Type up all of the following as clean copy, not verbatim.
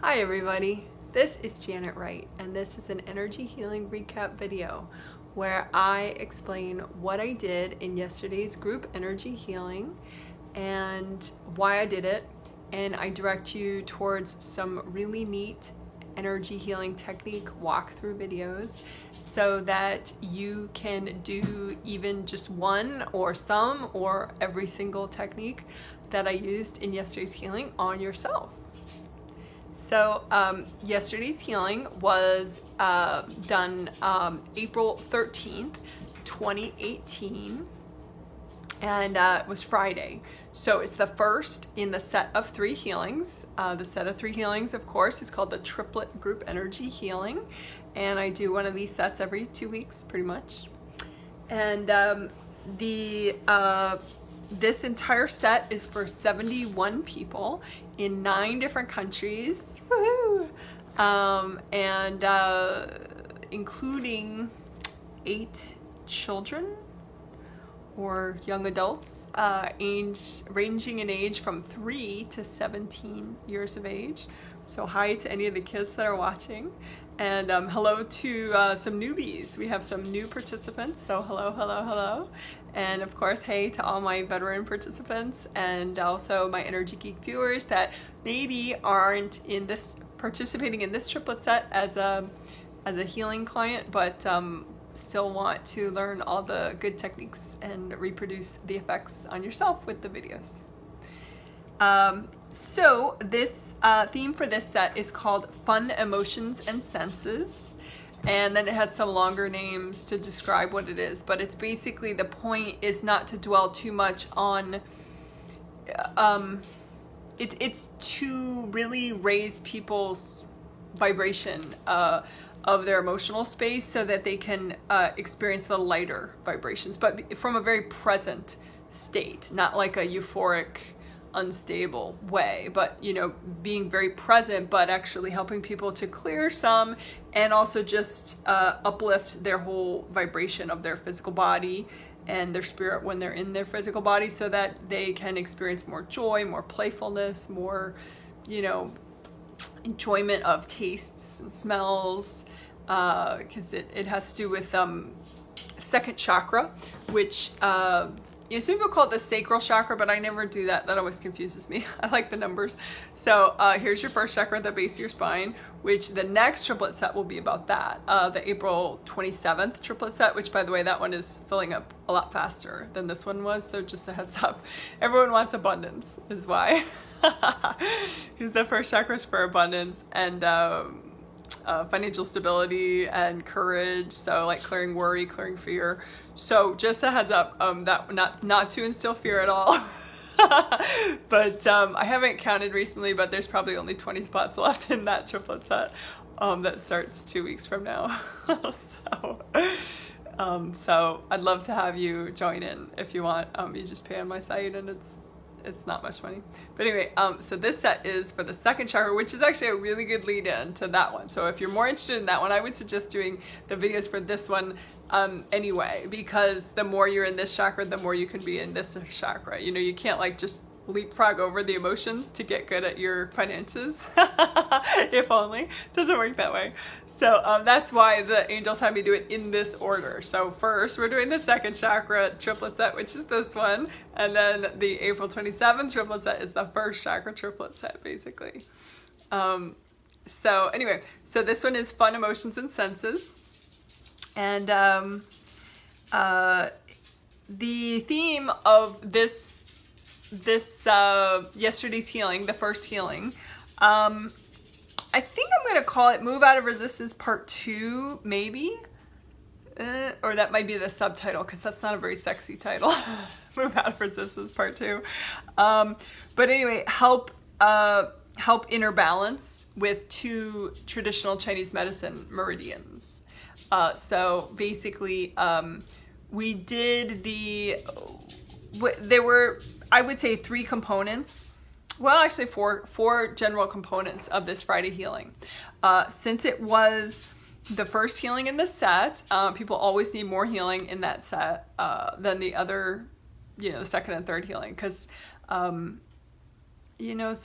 Hi everybody, this is Janet Wright and this is an energy healing recap video where I explain what I did in yesterday's group energy healing and why I did it, and I direct you towards some really neat energy healing technique walkthrough videos so that you can do even just one or some or every single technique that I used in yesterday's healing on yourself. So yesterday's healing was done April 13th, 2018, and it was Friday. So it's the first in the set of 3 healings. The set of 3 healings, of course, is called the Triplet Group Energy Healing, and I do one of these sets every 2 weeks, pretty much. And this entire set is for 71 people in 9 different countries, woohoo! Including 8 children or young adults, ranging in age from 3 to 17 years of age. So hi to any of the kids that are watching, and hello to some newbies. We have some new participants, so hello, hello, hello. And of course, hey to all my veteran participants, and also my Energy Geek viewers that maybe aren't participating in this triplet set as a healing client, but still want to learn all the good techniques and reproduce the effects on yourself with the videos. So this theme for this set is called Fun Emotions and Senses, and then it has some longer names to describe what it is, but it's basically, the point is not to dwell too much on it's to really raise people's vibration of their emotional space so that they can experience the lighter vibrations, but from a very present state, not like a euphoric, unstable way, but being very present, but actually helping people to clear some, and also just uplift their whole vibration of their physical body and their spirit when they're in their physical body, so that they can experience more joy, more playfulness, more enjoyment of tastes and smells, because it has to do with second chakra, which some people call it the sacral chakra, but I never do that. That always confuses me. I like the numbers. So here's your first chakra at the base of your spine, which the next triplet set will be about that. The April 27th triplet set, which by the way, that one is filling up a lot faster than this one was. So just a heads up. Everyone wants abundance is why. Because the first chakra is for abundance and financial stability and courage, so like clearing worry, clearing fear. So just a heads up, that not to instill fear at all. But I haven't counted recently, but there's probably only 20 spots left in that triplet set that starts 2 weeks from now. So I'd love to have you join in if you want. You just pay on my site, and it's not much money. But anyway, so this set is for the second chakra, which is actually a really good lead in to that one. So if you're more interested in that one, I would suggest doing the videos for this one anyway, because the more you're in this chakra, the more you can be in this chakra. You can't like just leapfrog over the emotions to get good at your finances. If only. It doesn't work that way. So that's why the angels had me do it in this order. So first we're doing the second chakra triplet set, which is this one, and then the April 27th triplet set is the first chakra triplet set, basically. So anyway, so this one is Fun Emotions and Senses, and the theme of this yesterday's healing, the first healing, I think I'm going to call it Move Out of Resistance Part 2, maybe. Or that might be the subtitle, because that's not a very sexy title. Move Out of Resistance Part 2. But anyway, help inner balance with 2 traditional Chinese medicine meridians. So basically, we did there were, I would say, 3 components. Well, actually 4 general components of this Friday healing. Since it was the first healing in the set, people always need more healing in that set than the other, the second and third healing, because some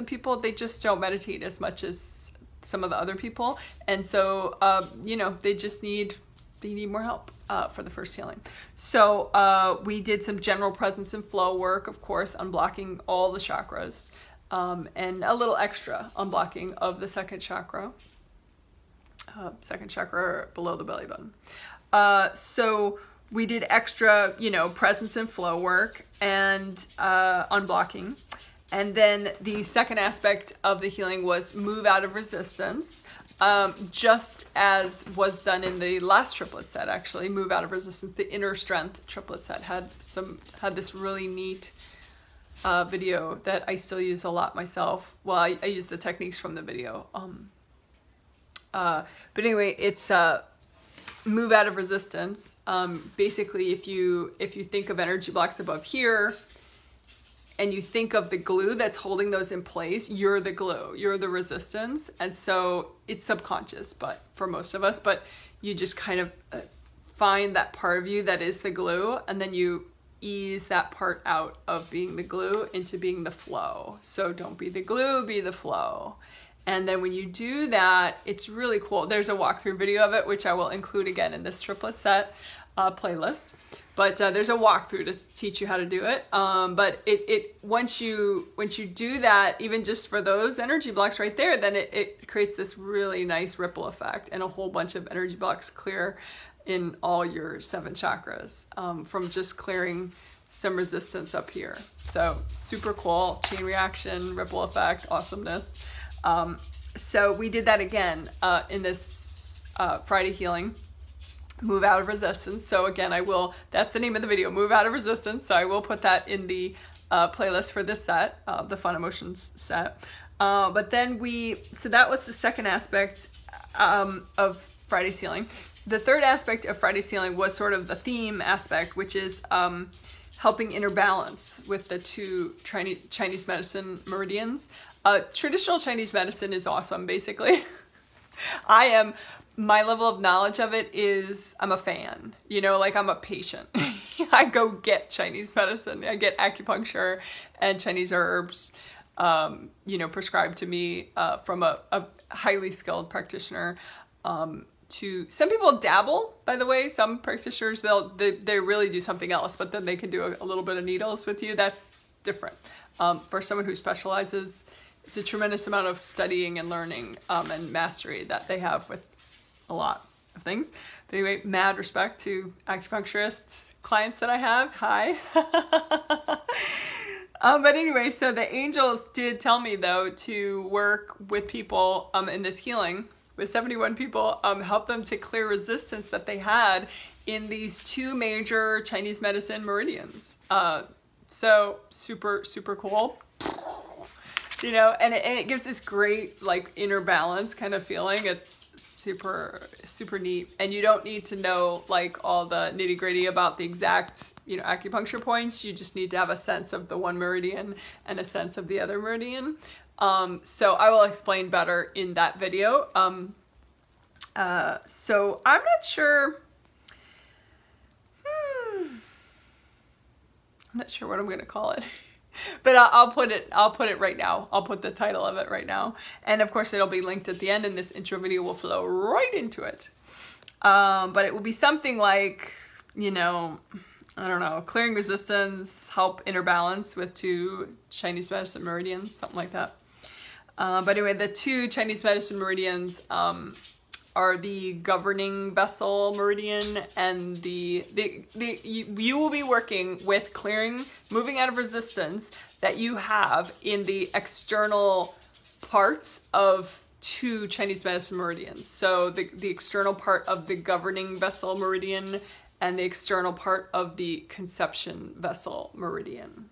people, they just don't meditate as much as some of the other people. And so, you know, they need more help for the first healing. So we did some general presence and flow work, of course, unblocking all the chakras, and a little extra unblocking of the second chakra below the belly button. So we did extra, you know, presence and flow work and unblocking. And then the second aspect of the healing was move out of resistance. Just as was done in the last triplet set, actually, move out of resistance. The inner strength triplet set had this really neat video that I still use a lot myself. Well, I use the techniques from the video. But anyway, it's move out of resistance. Basically, if you think of energy blocks above here, and you think of the glue that's holding those in place, you're the glue, you're the resistance. And so it's subconscious, but for most of us, but you just kind of find that part of you that is the glue, and then you ease that part out of being the glue into being the flow. So don't be the glue, be the flow. And then when you do that, it's really cool. There's a walkthrough video of it, which I will include again in this triplet set playlist. But there's a walkthrough to teach you how to do it. But once you do that, even just for those energy blocks right there, then it creates this really nice ripple effect, and a whole bunch of energy blocks clear in all your 7 chakras from just clearing some resistance up here. So super cool, chain reaction, ripple effect, awesomeness. So we did that again in this Friday healing. Move out of resistance. So again, that's the name of the video, move out of resistance. So I will put that in the playlist for this set, the Fun Emotions set. But then so that was the second aspect of Friday's healing. The third aspect of Friday's healing was sort of the theme aspect, which is helping inner balance with the 2 Chinese medicine meridians. Traditional Chinese medicine is awesome, basically. My level of knowledge of it is, I'm a fan, you know, like I'm a patient. I go get Chinese medicine. I get acupuncture and Chinese herbs, you know, prescribed to me from a highly skilled practitioner. Some people dabble, by the way. Some practitioners, they really do something else, but then they can do a little bit of needles with you. That's different. For someone who specializes, it's a tremendous amount of studying and learning and mastery that they have with a lot of things. But anyway, mad respect to acupuncturist clients that I have. Hi. But anyway, so the angels did tell me, though, to work with people in this healing, with 71 people, help them to clear resistance that they had in these 2 major Chinese medicine meridians. So super, super cool. You know, and it gives this great, like, inner balance kind of feeling. It's super, super neat. And you don't need to know, like, all the nitty gritty about the exact, you know, acupuncture points. You just need to have a sense of the one meridian and a sense of the other meridian. So I will explain better in that video. So I'm not sure. I'm not sure what I'm going to call it. But I'll put it right now. I'll put the title of it right now. And of course it'll be linked at the end, and this intro video will flow right into it. But it will be something like, you know, I don't know, clearing resistance, help inner balance with 2 Chinese medicine meridians, something like that. But anyway, the 2 Chinese medicine meridians are the governing vessel meridian, and you will be working with clearing, moving out of resistance that you have in the external parts of 2 Chinese medicine meridians. So the external part of the governing vessel meridian and the external part of the conception vessel meridian.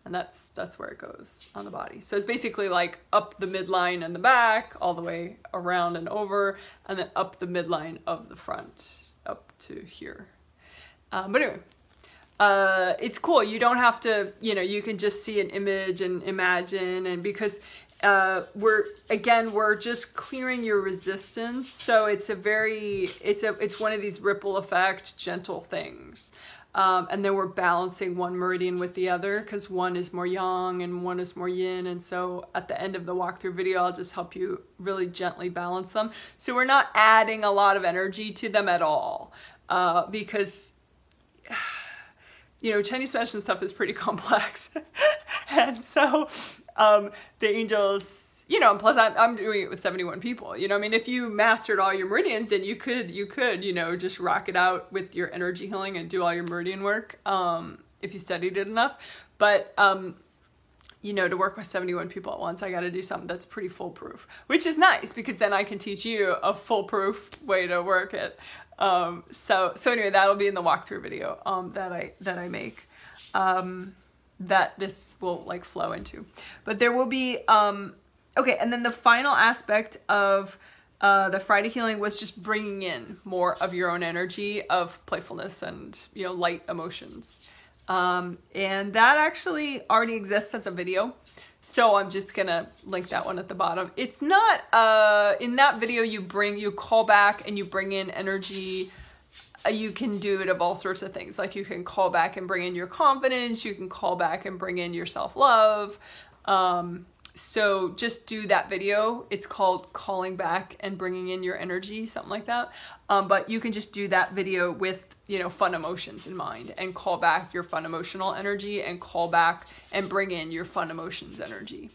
And that's where it goes on the body. So it's basically like up the midline and the back, all the way around and over, and then up the midline of the front, up to here. But anyway, it's cool. You don't have to, you know, you can just see an image and imagine, and because we're just clearing your resistance. So it's one of these ripple effect, gentle things. And then we're balancing one meridian with the other because one is more yang and one is more yin. And so at the end of the walkthrough video, I'll just help you really gently balance them. So we're not adding a lot of energy to them at all because, you know, Chinese medicine stuff is pretty complex. And so the angels, you know, and plus I'm doing it with 71 people, you know, I mean, if you mastered all your meridians, then you could, you know, just rock it out with your energy healing and do all your meridian work, if you studied it enough. But, you know, to work with 71 people at once, I got to do something that's pretty foolproof, which is nice because then I can teach you a foolproof way to work it. So anyway, that'll be in the walkthrough video, that I make, that this will like flow into, but there will be, okay, and then the final aspect of the Friday healing was just bringing in more of your own energy of playfulness and, you know, light emotions. And that actually already exists as a video. So I'm just going to link that one at the bottom. It's not, in that video, you call back and you bring in energy. You can do it of all sorts of things. Like you can call back and bring in your confidence. You can call back and bring in your self-love. So just do that video. It's called Calling Back and Bringing in Your Energy, something like that. But you can just do that video with, you know, fun emotions in mind and call back your fun emotional energy and call back and bring in your fun emotions energy.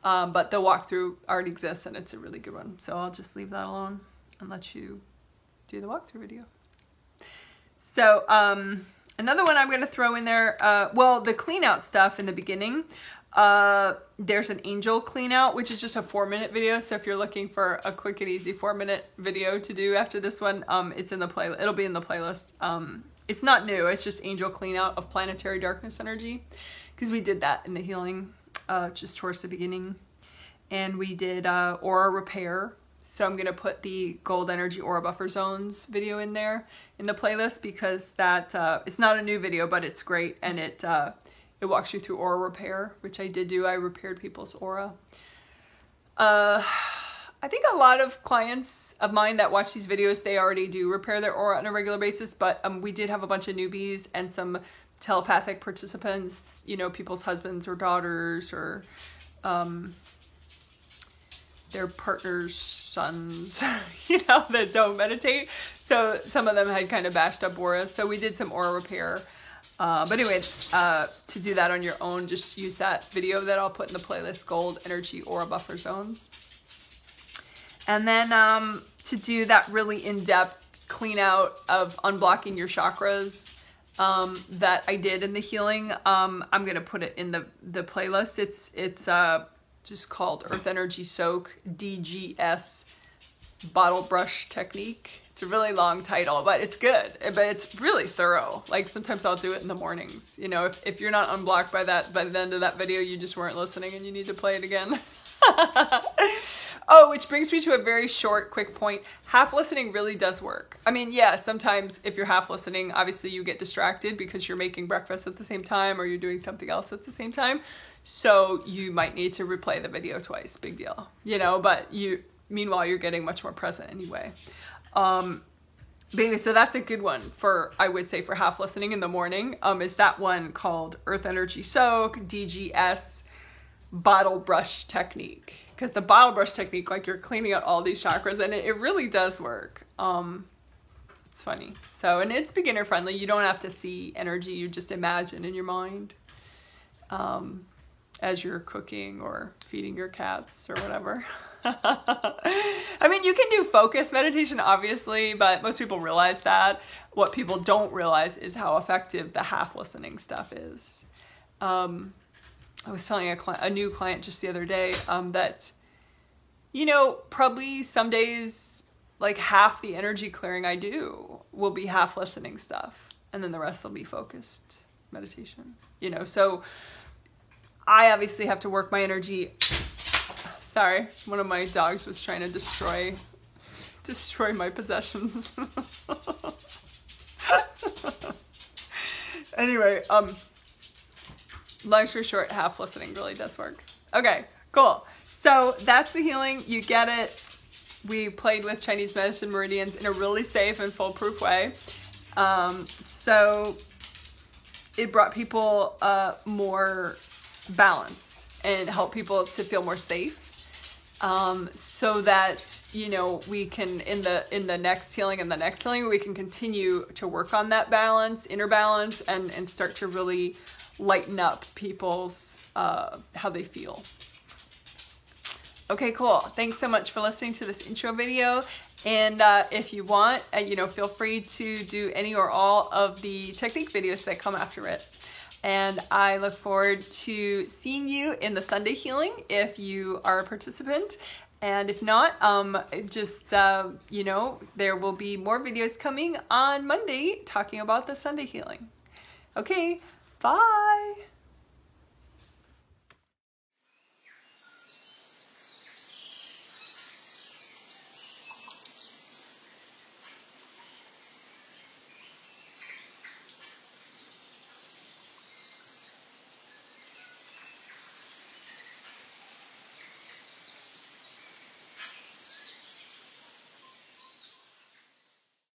But the walkthrough already exists and it's a really good one. So I'll just leave that alone and let you do the walkthrough video. So another one I'm going to throw in there, well, the clean out stuff in the beginning. There's an angel clean out, which is just a 4-minute video. So if you're looking for a quick and easy 4-minute video to do after this one, it's in the playlist. It'll be in the playlist. It's not new. It's just angel clean out of planetary darkness energy. Because we did that in the healing, just towards the beginning. And we did, aura repair. So I'm going to put the gold energy aura buffer zones video in there in the playlist because that, it's not a new video, but it's great. And it walks you through aura repair, which I did do. I repaired people's aura. I think a lot of clients of mine that watch these videos, they already do repair their aura on a regular basis, but we did have a bunch of newbies and some telepathic participants, you know, people's husbands or daughters or their partner's sons, you know, that don't meditate. So some of them had kind of bashed up auras. So we did some aura repair. But anyway, to do that on your own, just use that video that I'll put in the playlist, Gold Energy Aura Buffer Zones. And then to do that really in-depth clean out of unblocking your chakras that I did in the healing, I'm going to put it in the playlist. It's just called Earth Energy Soak DGS Bottle Brush Technique. It's a really long title, but it's good, but it's really thorough. Like sometimes I'll do it in the mornings. You know, if you're not unblocked by the end of that video, you just weren't listening and you need to play it again. Oh, which brings me to a very short, quick point. Half listening really does work. I mean, yeah, sometimes if you're half listening, obviously you get distracted because you're making breakfast at the same time or you're doing something else at the same time. So you might need to replay the video twice, big deal, you know, but meanwhile, you're getting much more present anyway. But anyway, so that's a good one for, I would say, for half listening in the morning, is that one called Earth Energy Soak, DGS, Bottle Brush Technique. Because the bottle brush technique, like you're cleaning out all these chakras, and it really does work. It's funny. So, and it's beginner friendly. You don't have to see energy. You just imagine in your mind as you're cooking or feeding your cats or whatever. I mean, you can do focus meditation, obviously, but most people realize that. What people don't realize is how effective the half listening stuff is. I was telling a new client just the other day that, you know, probably some days, like half the energy clearing I do will be half listening stuff. And then the rest will be focused meditation, you know. So I obviously have to work my energy. Sorry, one of my dogs was trying to destroy my possessions. Anyway, long story short, half listening really does work. Okay, cool. So that's the healing. You get it. We played with Chinese medicine meridians in a really safe and foolproof way. So it brought people more balance and helped people to feel more safe. So that, you know, we can, in the next healing and the next healing, we can continue to work on that balance, inner balance, and start to really lighten up people's, how they feel. Okay, cool. Thanks so much for listening to this intro video. And if you want, you know, feel free to do any or all of the technique videos that come after it. And I look forward to seeing you in the Sunday healing if you are a participant. And if not, just, you know, there will be more videos coming on Monday talking about the Sunday healing. Okay, bye.